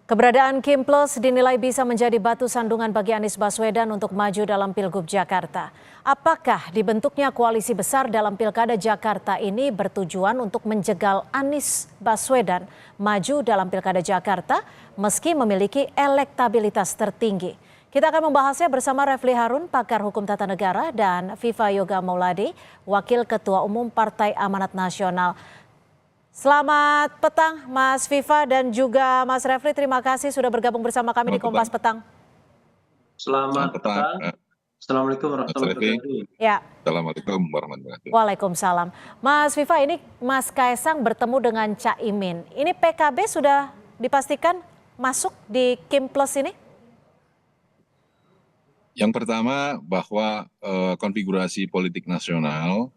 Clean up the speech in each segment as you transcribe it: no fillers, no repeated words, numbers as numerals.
Keberadaan Kim Plus dinilai bisa menjadi batu sandungan bagi Anies Baswedan untuk maju dalam Pilgub Jakarta. Apakah dibentuknya koalisi besar dalam Pilkada Jakarta ini bertujuan untuk menjegal Anies Baswedan maju dalam Pilkada Jakarta meski memiliki elektabilitas tertinggi? Kita akan membahasnya bersama Refli Harun, pakar hukum tata negara, dan Viva Yoga Mauladi, Wakil Ketua Umum Partai Amanat Nasional. Selamat petang Mas Viva dan juga Mas Refli, terima kasih sudah bergabung bersama kami di Kompas Petang. Selamat petang. Assalamualaikum warahmatullahi wabarakatuh. Ya. Assalamualaikum warahmatullahi wabarakatuh. Waalaikumsalam. Mas Viva, ini Mas Kaisang bertemu dengan Caimin. Ini PKB sudah dipastikan masuk di Kim Plus ini? Yang pertama bahwa konfigurasi politik nasional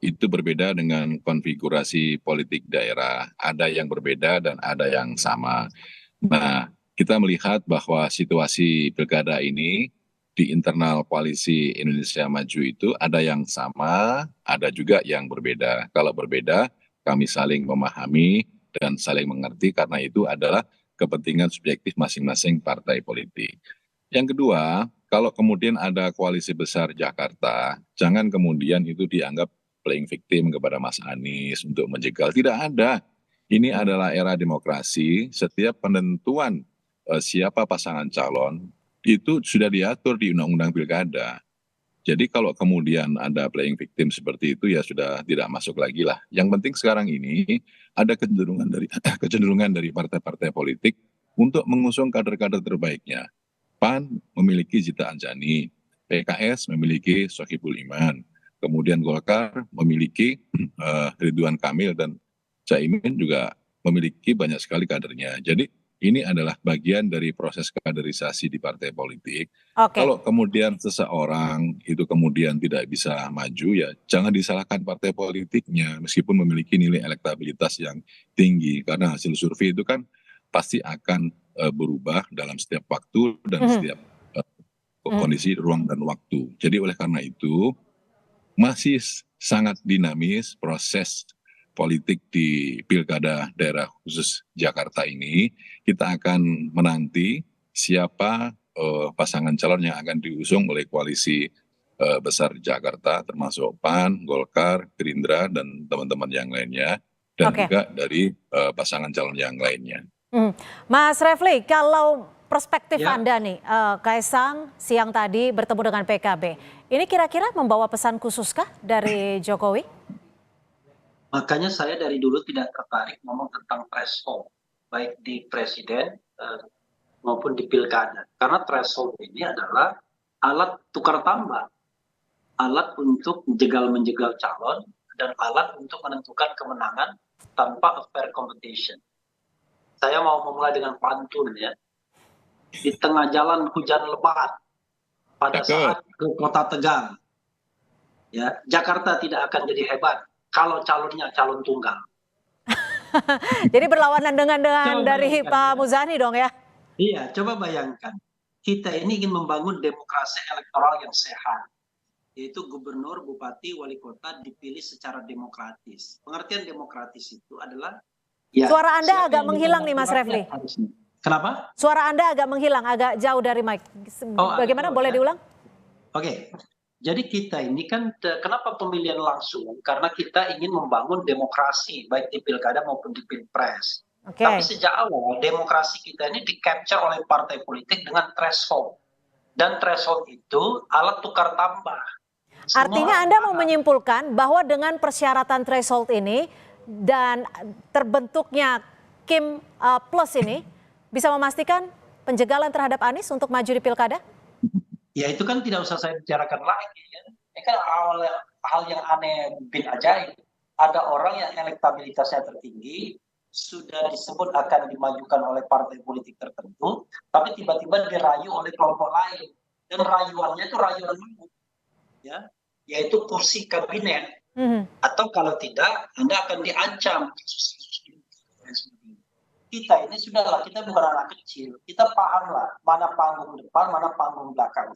itu berbeda dengan konfigurasi politik daerah. Ada yang berbeda dan ada yang sama. Nah, kita melihat bahwa situasi pilkada ini di internal koalisi Indonesia Maju itu ada yang sama, ada juga yang berbeda. Kalau berbeda, kami saling memahami dan saling mengerti karena itu adalah kepentingan subjektif masing-masing partai politik. Yang kedua, kalau kemudian ada koalisi besar Jakarta, jangan kemudian itu dianggap playing victim kepada Mas Anies untuk menjegal. Tidak ada. Ini adalah era demokrasi. Setiap penentuan siapa pasangan calon itu sudah diatur di Undang-Undang Pilkada. Jadi kalau kemudian ada playing victim seperti itu ya sudah tidak masuk lagi lah. Yang penting sekarang ini ada kecenderungan dari partai-partai politik untuk mengusung kader-kader terbaiknya. PAN memiliki Zita Anjani, PKS memiliki Sohibul Iman, kemudian Golkar memiliki Ridwan Kamil dan Caimin juga memiliki banyak sekali kadernya. Jadi ini adalah bagian dari proses kaderisasi di partai politik. Kalau kemudian seseorang itu kemudian tidak bisa maju, ya jangan disalahkan partai politiknya meskipun memiliki nilai elektabilitas yang tinggi. Karena hasil survei itu kan pasti akan berubah dalam setiap waktu dan setiap kondisi ruang dan waktu. Jadi oleh karena itu masih sangat dinamis proses politik di pilkada daerah khusus Jakarta ini. Kita akan menanti siapa pasangan calon yang akan diusung oleh koalisi besar Jakarta, termasuk PAN, Golkar, Gerindra, dan teman-teman yang lainnya, dan juga dari pasangan calon yang lainnya. Mas Refli, kalau perspektif Anda nih, Kaisang siang tadi bertemu dengan PKB, ini kira-kira membawa pesan khususkah dari Jokowi? Makanya saya dari dulu tidak tertarik ngomong tentang threshold, baik di presiden maupun di pilkada. Karena threshold ini adalah alat tukar tambah, alat untuk menjegal calon, dan alat untuk menentukan kemenangan tanpa fair competition. Saya mau memulai dengan pantun ya. Di tengah jalan hujan lebat pada saat ke kota Tegal, ya Jakarta tidak akan jadi hebat kalau calonnya calon tunggal. Jadi berlawanan dengan dari Pak Muzani dong ya? Iya, coba bayangkan. Kita ini ingin membangun demokrasi elektoral yang sehat, yaitu gubernur, bupati, wali kota dipilih secara demokratis. Pengertian demokratis itu adalah ya, suara Anda agak menghilang nih Mas Refli. Kenapa? Suara Anda agak menghilang, agak jauh dari mic. Bagaimana, boleh diulang? Oke. Jadi kita ini kan kenapa pemilihan langsung? Karena kita ingin membangun demokrasi baik di pilkada maupun di pilpres. Tapi sejak awal demokrasi kita ini di-capture oleh partai politik dengan threshold. Dan threshold itu alat tukar tambah. Artinya Anda mau menyimpulkan bahwa dengan persyaratan threshold ini dan terbentuknya Kim Plus ini bisa memastikan penjegalan terhadap Anies untuk maju di pilkada? Ya itu kan tidak usah saya bicarakan lagi ya. Ini kan hal yang aneh bin ajaib. Ada orang yang elektabilitasnya tertinggi, sudah disebut akan dimajukan oleh partai politik tertentu, tapi tiba-tiba dirayu oleh kelompok lain. Dan rayuannya itu rayuan ya, yaitu kursi kabinet. Atau kalau tidak, Anda akan diancam. Kita ini sudahlah, kita bukan anak kecil. Kita pahamlah mana panggung depan, mana panggung belakang.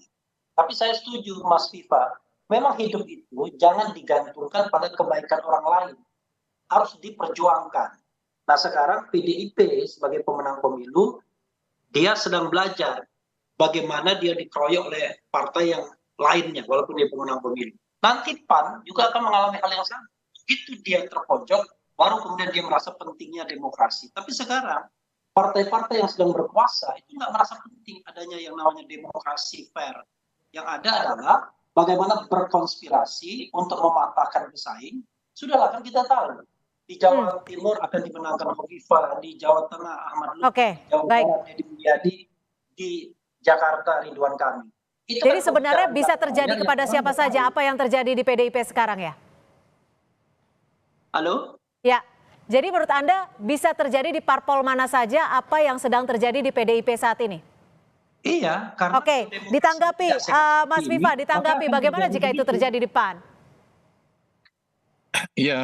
Tapi saya setuju Mas Viva, memang hidup itu jangan digantungkan pada kebaikan orang lain. Harus diperjuangkan. Nah sekarang PDIP sebagai pemenang pemilu dia sedang belajar bagaimana dia dikeroyok oleh partai yang lainnya walaupun dia pemenang pemilu. Nanti PAN juga akan mengalami hal yang sama. Begitu dia terpojok, baru kemudian dia merasa pentingnya demokrasi. Tapi sekarang partai-partai yang sedang berkuasa itu nggak merasa penting adanya yang namanya demokrasi fair. Yang ada adalah bagaimana berkonspirasi untuk mematahkan pesaing. Sudahlah, kan kita tahu di Jawa Timur akan dimenangkan Hovifah, di Jawa Tengah Ahmad Lutfi, Oke, di Jawa baik. Barat Deddy Mulyadi, di Jakarta Ridwan Kamil. Itu Jadi kan sebenarnya pembicaraan bisa jangka terjadi panjang yang kepada orang siapa nggak saja tahu. apa yang terjadi di PDIP sekarang ya? Halo? Ya, jadi menurut Anda bisa terjadi di parpol mana saja apa yang sedang terjadi di PDIP saat ini? Iya, karena Oke, demokrasi ditanggapi tidak sehat Mas ini, Viva, maka ditanggapi akan bagaimana terjadi jika itu begitu. terjadi di PAN? Iya,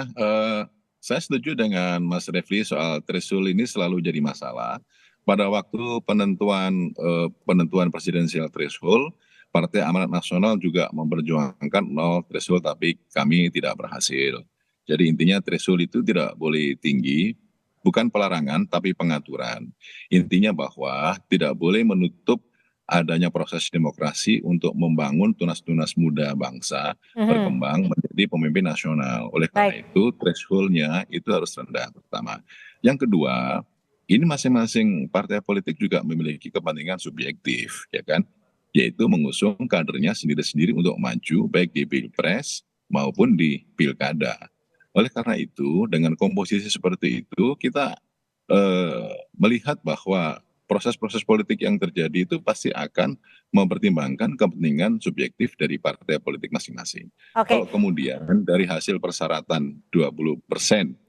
saya setuju dengan Mas Refli soal threshold ini selalu jadi masalah. Pada waktu penentuan presidensial threshold, Partai Amanat Nasional juga memperjuangkan nol threshold, tapi kami tidak berhasil. Jadi intinya threshold itu tidak boleh tinggi, bukan pelarangan tapi pengaturan. Intinya bahwa tidak boleh menutup adanya proses demokrasi untuk membangun tunas-tunas muda bangsa berkembang menjadi pemimpin nasional. Oleh karena Baik. itu thresholdnya itu harus rendah pertama. Yang kedua, ini masing-masing partai politik juga memiliki kepentingan subjektif, ya kan? Yaitu mengusung kadernya sendiri-sendiri untuk maju baik di pilpres maupun di pilkada. Oleh karena itu, dengan komposisi seperti itu, kita melihat bahwa proses-proses politik yang terjadi itu pasti akan mempertimbangkan kepentingan subjektif dari partai politik masing-masing. Oke, Kalau kemudian dari hasil persyaratan 20%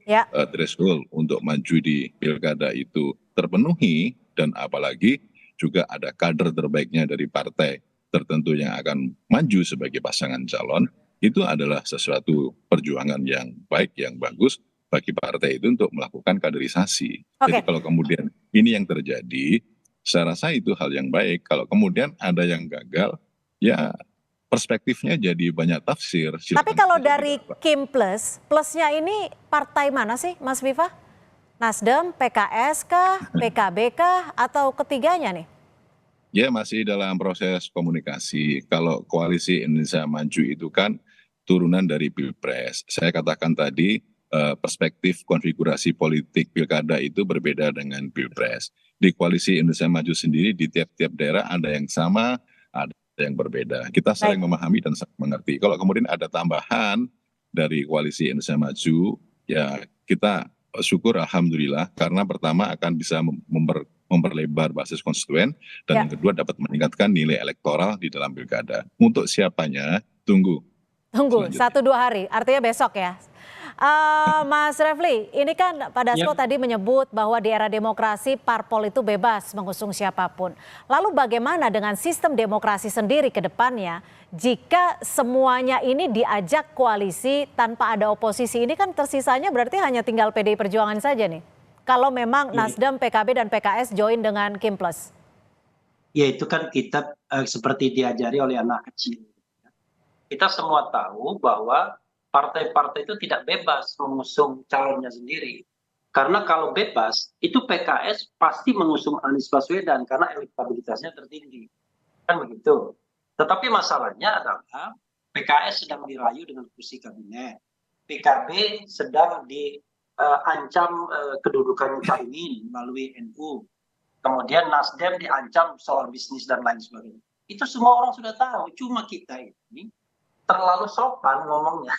ya. threshold untuk maju di pilkada itu terpenuhi, dan apalagi juga ada kader terbaiknya dari partai tertentu yang akan maju sebagai pasangan calon, itu adalah sesuatu perjuangan yang baik, yang bagus bagi partai itu untuk melakukan kaderisasi. Jadi Oke. kalau kemudian ini yang terjadi, saya rasa itu hal yang baik. Kalau kemudian ada yang gagal, ya perspektifnya jadi banyak tafsir. Tapi Silakan kalau saja dari didapat. Kim Plus, plusnya ini partai mana sih Mas Viva? Nasdem, PKS kah, PKB kah, atau ketiganya nih? Ya masih dalam proses komunikasi. Kalau koalisi Indonesia Maju itu kan turunan dari Pilpres. Saya katakan tadi perspektif konfigurasi politik pilkada itu berbeda dengan Pilpres. Di koalisi Indonesia Maju sendiri di tiap-tiap daerah ada yang sama, ada yang berbeda. Kita saling Baik. memahami dan saling mengerti. Kalau kemudian ada tambahan dari koalisi Indonesia Maju, ya kita syukur alhamdulillah karena pertama akan bisa memperlebar basis konstituen, dan Ya. yang kedua dapat meningkatkan nilai elektoral di dalam pilkada. Untuk siapanya, tunggu Tunggu, selanjutnya. 1-2 hari, artinya besok ya. Mas Refli, ini kan Pak Dasko tadi menyebut bahwa di era demokrasi parpol itu bebas mengusung siapapun. Lalu bagaimana dengan sistem demokrasi sendiri ke depannya jika semuanya ini diajak koalisi tanpa ada oposisi? Ini kan tersisanya berarti hanya tinggal PDI Perjuangan saja nih. Kalau memang Nasdem, PKB dan PKS join dengan Kim Plus. Ya itu kan kita seperti diajari oleh anak kecil. Kita semua tahu bahwa partai-partai itu tidak bebas mengusung calonnya sendiri. Karena kalau bebas, itu PKS pasti mengusung Anies Baswedan karena elektabilitasnya tertinggi. Kan begitu. Tetapi masalahnya adalah PKS sedang dirayu dengan kursi kabinet. PKB sedang diancam kedudukan Caimin melalui NU. Kemudian Nasdem diancam soal bisnis dan lain sebagainya. Itu semua orang sudah tahu. Cuma kita ini terlalu sopan ngomongnya,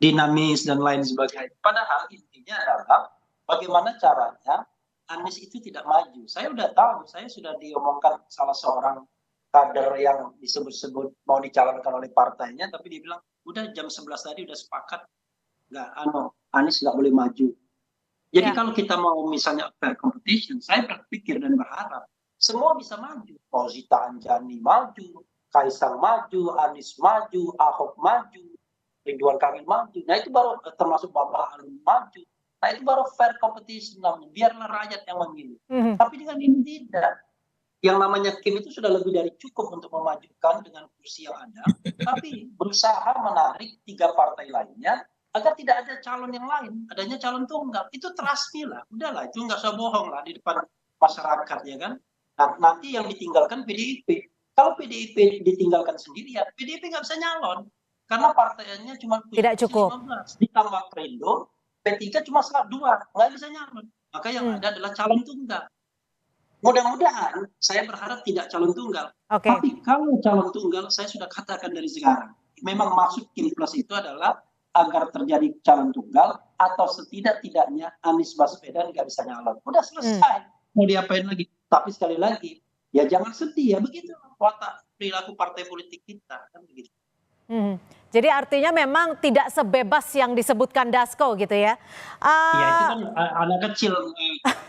dinamis dan lain sebagainya. Padahal intinya adalah bagaimana caranya Anies itu tidak maju. Saya udah tahu, saya sudah diomongkan salah seorang kader yang disebut-sebut mau dicalonkan oleh partainya, tapi dia bilang udah jam 11 tadi udah sepakat Anies nggak boleh maju. Jadi kalau kita mau misalnya fair competition, saya berpikir dan berharap semua bisa maju. Fauzita Anjani maju, Kaisang maju, Anies maju, Ahok maju, Ridwan Kamil maju. Nah itu baru termasuk Bapak Alun maju. Nah itu baru fair competition namanya. Biarlah rakyat yang memilih. Tapi dengan ini tidak. Yang namanya Kim itu sudah lebih dari cukup untuk memajukan dengan kursi yang ada. Tapi berusaha menarik 3 partai lainnya agar tidak ada calon yang lain. Adanya calon tunggal. Itu trust me lah. Udahlah itu nggak usah bohong lah di depan masyarakat, ya kan. Nah, nanti yang ditinggalkan PDIP. Kalau PDIP ditinggalkan sendirian, PDIP nggak bisa nyalon karena partainya cuma punya Tidak kursi cukup. 15, ditambah Perindo, P3 cuma 2, nggak bisa nyalon. Maka yang Hmm, ada adalah calon tunggal. Mudah-mudahan saya berharap tidak calon tunggal. Oke. Tapi kalau calon tunggal, saya sudah katakan dari sekarang, memang maksud Kim Plus itu adalah agar terjadi calon tunggal atau setidak-tidaknya Anies Baswedan nggak bisa nyalon. Udah Hmm, selesai. Mau diapain lagi? Tapi sekali lagi, ya jangan sedih ya, begitu watak perilaku partai politik kita kan begitu. hmm. Jadi artinya memang tidak sebebas yang disebutkan Dasko gitu ya. Ya itu Ah, kan anak kecil kalau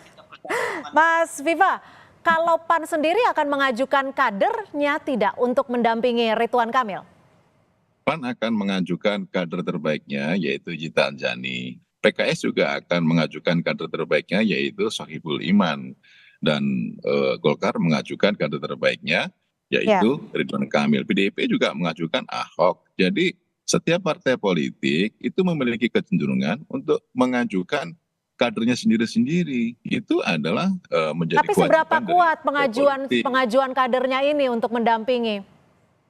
kita percaya dengan Mas Viva, kalau PAN sendiri akan mengajukan kadernya tidak untuk mendampingi Ridwan Kamil? PAN akan mengajukan kader terbaiknya yaitu Zita Anjani. PKS juga akan mengajukan kader terbaiknya yaitu Sohibul Iman. Dan Golkar mengajukan kader terbaiknya Ya. yaitu Ridwan Kamil. PDIP juga mengajukan Ahok. Jadi setiap partai politik itu memiliki kecenderungan untuk mengajukan kadernya sendiri-sendiri. Itu adalah menjadi Tapi seberapa kewajiban dari kuat partai politik. pengajuan kadernya ini untuk mendampingi?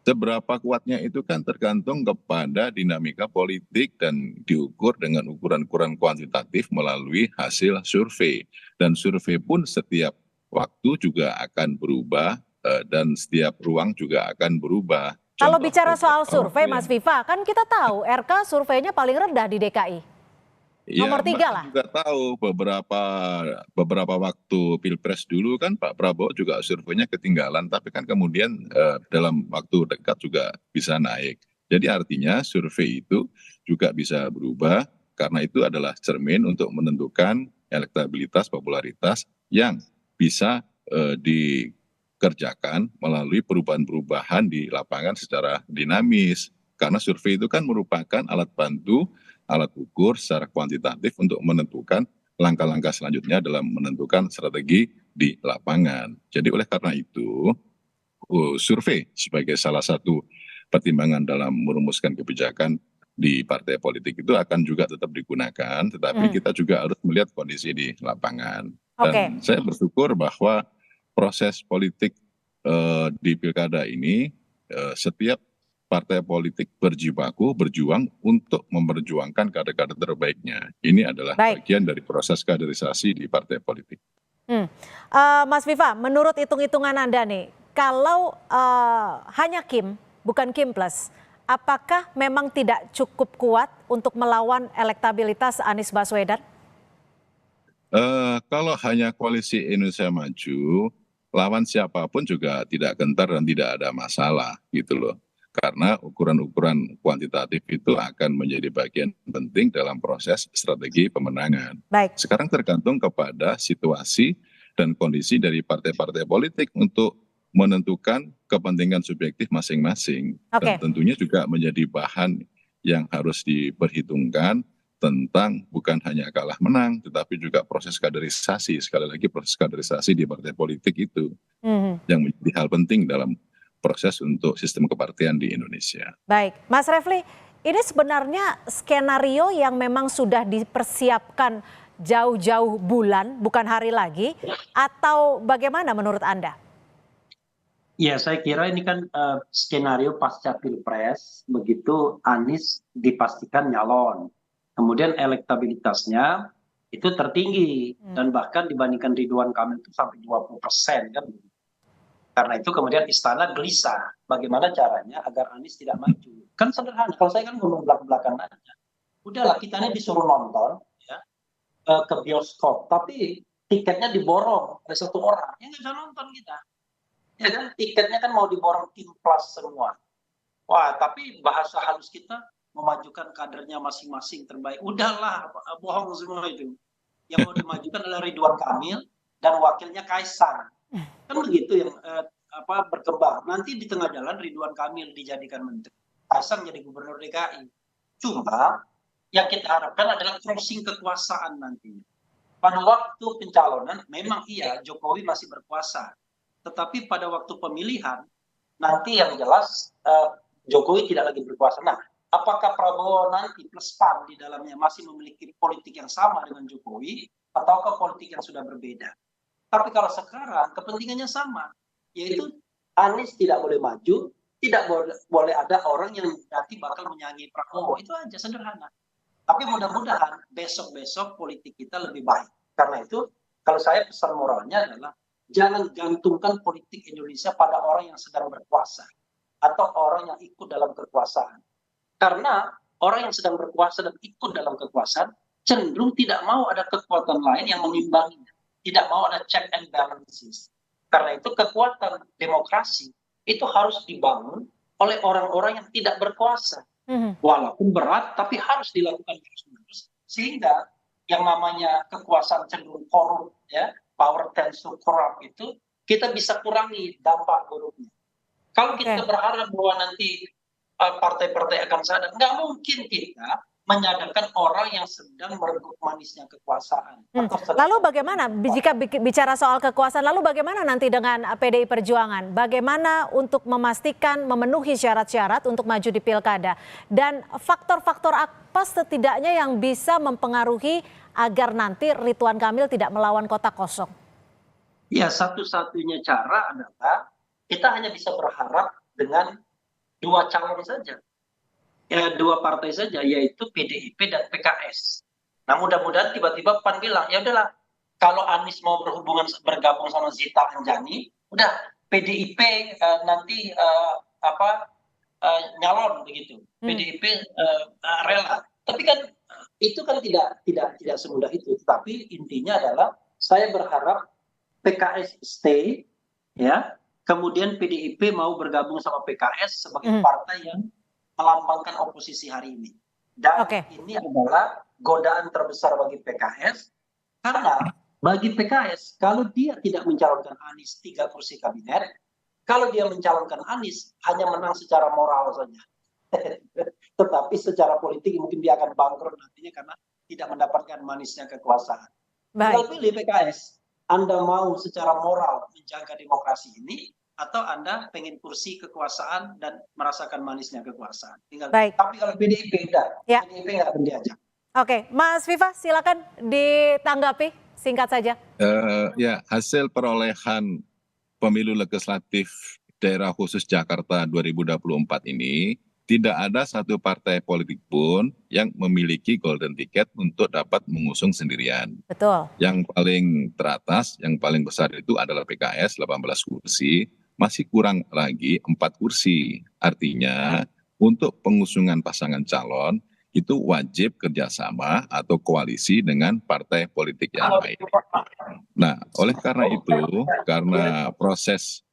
Seberapa kuatnya itu kan tergantung kepada dinamika politik dan diukur dengan ukuran-ukuran kuantitatif melalui hasil survei. Dan survei pun setiap waktu juga akan berubah dan setiap ruang juga akan berubah. Kalau Contoh bicara soal beberapa survei, waktu yang Mas Viva, kan kita tahu RK surveinya paling rendah di DKI. ya, Nomor Mbak 3 kan lah. juga tahu beberapa waktu Pilpres dulu kan Pak Prabowo juga surveinya ketinggalan, tapi kan kemudian dalam waktu dekat juga bisa naik. Jadi artinya survei itu juga bisa berubah karena itu adalah cermin untuk menentukan elektabilitas, popularitas yang bisa dikerjakan melalui perubahan-perubahan di lapangan secara dinamis. Karena survei itu kan merupakan alat bantu, alat ukur secara kuantitatif untuk menentukan langkah-langkah selanjutnya dalam menentukan strategi di lapangan. Jadi oleh karena itu, survei sebagai salah satu pertimbangan dalam merumuskan kebijakan di partai politik itu akan juga tetap digunakan, tetapi Hmm, kita juga harus melihat kondisi di lapangan. Oke. Dan saya bersyukur bahwa proses politik di pilkada ini setiap partai politik berjibaku berjuang untuk memperjuangkan kader-kader terbaiknya. Ini adalah Baik. bagian dari proses kaderisasi di partai politik. Hmm. Mas Viva, menurut hitung-hitungan Anda nih, kalau hanya Kim, bukan Kim Plus, apakah memang tidak cukup kuat untuk melawan elektabilitas Anies Baswedan? Kalau hanya koalisi Indonesia Maju, lawan siapapun juga tidak gentar dan tidak ada masalah gitu loh. Karena ukuran-ukuran kuantitatif itu akan menjadi bagian penting dalam proses strategi pemenangan. Baik. Sekarang tergantung kepada situasi dan kondisi dari partai-partai politik untuk menentukan kepentingan subjektif masing-masing. Dan Oke. tentunya juga menjadi bahan yang harus diperhitungkan tentang bukan hanya kalah menang, tetapi juga proses kaderisasi. Sekali lagi proses kaderisasi di partai politik itu Mhm. yang menjadi hal penting dalam proses untuk sistem kepartian di Indonesia. Baik, Mas Refli, ini sebenarnya skenario yang memang sudah dipersiapkan jauh-jauh bulan, bukan hari lagi, atau bagaimana menurut Anda? ya, saya kira ini kan skenario pasca Pilpres, begitu Anies dipastikan nyalon. Kemudian elektabilitasnya itu tertinggi Hmm. dan bahkan dibandingkan Ridwan Kamil itu sampai 20% kan. Karena itu kemudian istana gelisah bagaimana caranya agar Anies tidak maju. Kan sederhana, kalau saya kan ngomong belak-belakan aja. Udahlah kita ini disuruh nonton ya, ke bioskop, tapi tiketnya diborong oleh satu orang, ya nggak bisa nonton kita. Ya kan, tiketnya kan mau diborong tim plus semua. Wah, tapi bahasa halus kita memajukan kadernya masing-masing terbaik. Udahlah, bohong semua itu. Yang mau dimajukan adalah Ridwan Kamil dan wakilnya Kaisang. Kan begitu yang berkembang. Nanti di tengah jalan Ridwan Kamil dijadikan menteri, Kaisang jadi gubernur DKI. Cuma yang kita harapkan adalah crossing kekuasaan nantinya. Pada waktu pencalonan memang iya Jokowi masih berkuasa, tetapi pada waktu pemilihan nanti yang jelas Jokowi tidak lagi berkuasa. Nah, apakah Prabowo nanti plus PAN di dalamnya masih memiliki politik yang sama dengan Jokowi ataukah politik yang sudah berbeda? Tapi kalau sekarang kepentingannya sama, yaitu Anies tidak boleh maju, tidak boleh ada orang yang nanti bakal menyanyi Prabowo. Itu aja sederhana. Tapi mudah-mudahan besok-besok politik kita lebih baik. Karena itu kalau saya pesan moralnya adalah jangan gantungkan politik Indonesia pada orang yang sedang berkuasa atau orang yang ikut dalam kekuasaan. Karena orang yang sedang berkuasa dan ikut dalam kekuasaan cenderung tidak mau ada kekuatan lain yang mengimbanginya. Tidak mau ada check and balances. Karena itu kekuatan demokrasi itu harus dibangun oleh orang-orang yang tidak berkuasa. Walaupun berat, tapi harus dilakukan terus-menerus. Sehingga yang namanya kekuasaan cenderung korup, ya, power tends to corrupt itu, kita bisa kurangi dampak buruknya. Kalau kita berharap bahwa nanti partai-partai akan sadar, nggak mungkin kita menyadarkan orang yang sedang merebut manisnya kekuasaan. Lalu bagaimana jika bicara soal kekuasaan, lalu bagaimana nanti dengan PDI Perjuangan? Bagaimana untuk memastikan memenuhi syarat-syarat untuk maju di pilkada? Dan faktor-faktor apa setidaknya yang bisa mempengaruhi agar nanti Ridwan Kamil tidak melawan kota kosong? Ya, satu-satunya cara adalah kita hanya bisa berharap dengan dua calon saja. Ya, dua partai saja, yaitu PDIP dan PKS. Nah, mudah-mudahan tiba-tiba PAN bilang, ya udahlah, kalau Anies mau bergabung sama Zita Anjani, udah PDIP nanti nyalon begitu. PDIP rela. Tapi kan itu kan tidak semudah itu. Tapi intinya adalah saya berharap PKS stay, ya. Kemudian PDIP mau bergabung sama PKS sebagai partai yang melambangkan oposisi hari ini. Dan ini adalah godaan terbesar bagi PKS, karena bagi PKS, kalau dia tidak mencalonkan Anies 3 kursi kabinet, kalau dia mencalonkan Anies hanya menang secara moral saja. Tetapi secara politik mungkin dia akan bangkrut nantinya karena tidak mendapatkan manisnya kekuasaan. Tinggal pilih PKS, Anda mau secara moral menjaga demokrasi ini, atau Anda pengen kursi kekuasaan dan merasakan manisnya kekuasaan. Tapi kalau PDIP enggak, PDIP nggak akan diajak. Oke, Mas Viva silakan ditanggapi singkat saja. Ya, hasil perolehan pemilu legislatif daerah khusus Jakarta 2024 ini tidak ada satu partai politik pun yang memiliki golden ticket untuk dapat mengusung sendirian. Betul. Yang paling teratas, yang paling besar itu adalah PKS 18 kursi. Masih kurang lagi 4 kursi. Artinya untuk pengusungan pasangan calon itu wajib kerjasama atau koalisi dengan partai politik yang lain. Nah, oleh karena itu, karena proses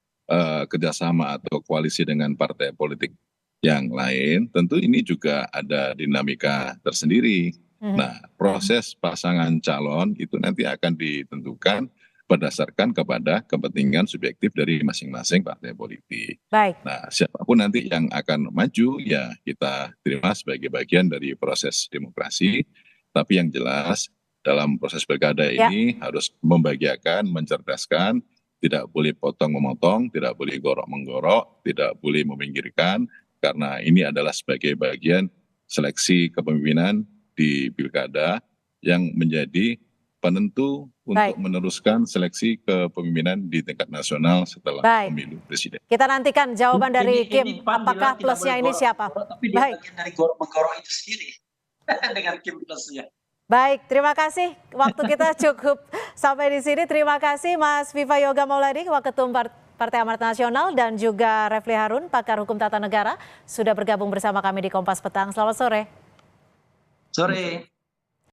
kerjasama atau koalisi dengan partai politik yang lain, tentu ini juga ada dinamika tersendiri. Nah, proses pasangan calon itu nanti akan ditentukan berdasarkan kepada kepentingan subjektif dari masing-masing partai politik. Nah, siapapun nanti yang akan maju, ya kita terima sebagai bagian dari proses demokrasi. Tapi yang jelas dalam proses pilkada ini harus membahagiakan, mencerdaskan, tidak boleh potong-memotong, tidak boleh gorok-menggorok, tidak boleh meminggirkan, karena ini adalah sebagai bagian seleksi kepemimpinan di pilkada yang menjadi penentu untuk meneruskan seleksi kepemimpinan di tingkat nasional setelah pemilu presiden. Kita nantikan jawaban dari Kim, apakah plusnya ini siapa? Tapi dia bagian dari gorok-menggorok itu sendiri dengan Kim plusnya. Baik, terima kasih. Waktu kita cukup sampai di sini. Terima kasih Mas Viva Yoga Mauladi, Waketum Partai Amanat Nasional, dan juga Refli Harun, pakar hukum tata negara, sudah bergabung bersama kami di Kompas Petang. Selamat sore. Sore.